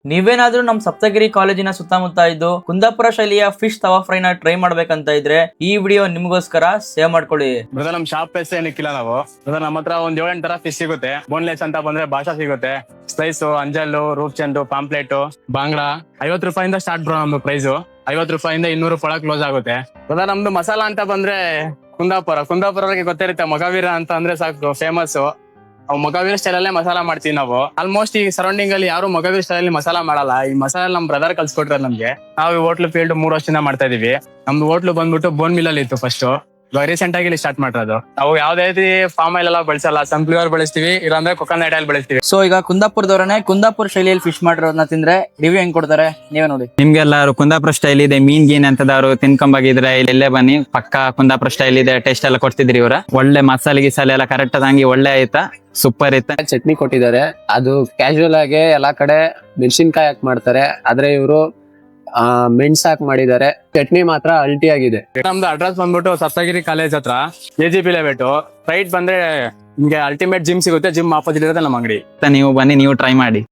ನೀವೇನಾದ್ರೂ ನಮ್ ಸಪ್ತಗಿರಿ ಕಾಲೇಜಿನ ಸುತ್ತಮುತ್ತ ಇದ್ದು ಕುಂದಾಪುರ ಶೈಲಿಯ ಫಿಶ್ ತವಾ ಫ್ರೈ ನ ಟ್ರೈ ಮಾಡ್ಬೇಕಂತ ಇದ್ರೆ ಈ ವಿಡಿಯೋ ನಿಮಗೋಸ್ಕರ ಸೇವ್ ಮಾಡ್ಕೊಳ್ಳಿ. ಬ್ರದರ್ ನಮ್ ಶಾಪ್ ಹೆಸರು ಏನಿಕ್ಕಿಲ್ಲ ನಾವು. ಬ್ರದರ್ ನಮ್ಮ ಹತ್ರ ಒಂದ್ 7-8 ತರ ಫಿಶ್ ಸಿಗುತ್ತೆ. ಬೋನ್ಲೆಸ್ ಅಂತ ಬಂದ್ರೆ ಭಾಷಾ ಸಿಗುತ್ತೆ, ಸ್ಲೈಸು, ಅಂಜಲ್ಲು, ರೂಪ್ ಚೆಂಡು, ಪಾಂಪ್ಲೆಟ್, ಬಾಂಗ್ಲಾ. 50 ರೂಪಾಯಿಂದ ಸ್ಟಾರ್ಟ್ ಬ್ರೋ ನಮ್ದು ಪ್ರೈಸ್. 50 ರೂಪಾಯಿಂದ 200 ರೂಪಾಯಿ ಕ್ಲೋಸ್ ಆಗುತ್ತೆ. ಬ್ರದರ್ ನಮ್ದು ಮಸಾಲಾ ಅಂತ ಬಂದ್ರೆ ಕುಂದಾಪುರಕ್ಕೆ ಗೊತ್ತಿರುತ್ತೆ. ಮೊಗವೀರ ಅಂತ ಅಂದ್ರೆ ಸಾಕು ಫೇಮಸ್. ಮೊಗವೀರ್ ಸ್ಟೈಲ್ ಅಲ್ಲೇ ಮಸಾಲಾ ಮಾಡ್ತೀವಿ ನಾವು. ಆಲ್ಮೋಸ್ಟ್ ಈ ಸರೌಂಡಿಂಗ್ ಅಲ್ಲಿ ಯಾರು ಮೊಗವೀರ್ ಸ್ಟೈಲ್ ಅಲ್ಲಿ ಮಸಾಲಾ ಮಾಡಲ್ಲ. ಈ ಮಸಾಲಾ ನಮ್ ಬ್ರದರ್ ಕಲ್ಸ್ಕೊಟ್ರೆ ನಮ್ಗೆ. ನಾವು ಹೋಟ್ಲು ಫೀಲ್ಡ್ 3 ವರ್ಷದಿಂದ ಮಾಡ್ತಾ ಇದೀವಿ. ನಮ್ದು ಹೋಟ್ಲು ಬಂದ್ಬಿಟ್ಟು ಬೋನ್ ಮಿಲ್ ಅಲ್ಲಿ ಇತ್ತು ಫಸ್ಟ್. ಇವಾಗ ರೀಸೆಂಟ್ ಆಗಿ ಇಲ್ಲಿ ಸ್ಟಾರ್ಟ್ ಮಾಡಿರೋದು. ನಾವು ಯಾವ್ದೇ ರೀತಿ ಫಾರ್ಮ್ ಆಯಿಲ್ ಎಲ್ಲ ಬಳಸಲ್ಲ. ಸನ್ಫ್ಲವರ್ ಬಳಸ್ತೀವಿ, ಇಲ್ಲಾಂದ್ರೆ ಕೊಕೊನಟ್ ಆಯಿಲ್ ಬಳಸ್ತೀವಿ. ಸೊ ಈಗ ಕುಂದಾಪುರದವರನೇ ಕುಂದಾಪುರ ಶೈಲಿಯಲ್ಲಿ ಫಿಶ್ ಮಾಡಿರೋದನ್ನ ತಿಂದ್ರೆ ರಿವ್ಯೂ ಹೆಂಗ್ ಕೊಡ್ತಾರೆ ನೀವೇ ನೋಡಿ. ನಿಮ್ಗೆಲ್ಲಾರು ಕುಂದಾಪುರ ಸ್ಟೈಲ್ ಇದೆ, ಮೀನ್ ಗೀನ್ ಅಂತದವ್ರು ತಿನ್ಕೊಂಬಾಗಿದ್ರೆ ಇಲ್ಲೇ ಬನ್ನಿ. ಪಕ್ಕ ಕುಂದಾಪುರ ಸ್ಟೈಲ್ ಇದೆ. ಟೇಸ್ಟ್ ಎಲ್ಲ ಕೊಡ್ತಿದ್ರಿ ಇವ್ರ. ಒಳ್ಳೆ ಮಸಾಲೆ ಗಿಸಾಲೆ ಎಲ್ಲ ಕರೆಕ್ಟ್ ಆದಂಗೆ ಒಳ್ಳೆ ಆಯ್ತಾ, ಸೂಪರ್ ಇತ್ತ. ಚಟ್ನಿ ಕೊಟ್ಟಿದ್ದಾರೆ. ಅದು ಕ್ಯಾಶುವಲ್ ಆಗಿ ಎಲ್ಲಾ ಕಡೆ ಮೆಣಸಿನ್ಕಾಯಿ ಹಾಕಿ ಮಾಡ್ತಾರೆ, ಆದ್ರೆ ಇವರು ಮೆಣಸು ಹಾಕಿ ಮಾಡಿದ್ದಾರೆ. ಚಟ್ನಿ ಮಾತ್ರ ಅಲ್ಟಿ ಆಗಿದೆ. ನಮ್ದು ಅಡ್ರೆಸ್ ಬಂದ್ಬಿಟ್ಟು ಸಪ್ತಗಿರಿ ಕಾಲೇಜ್ ಹತ್ರ AGP ಲೇಔಟ್. ರೈಟ್ ಬಂದ್ರೆ ನಿಮ್ಗೆ ಅಲ್ಟಿಮೇಟ್ ಜಿಮ್ ಸಿಗುತ್ತೆ. ಜಿಮ್ ಆಪೋಸಿಟ್ ಇರುತ್ತೆ ನಮ್ಮ ಅಂಗಡಿ. ನೀವು ಬನ್ನಿ, ನೀವು ಟ್ರೈ ಮಾಡಿ.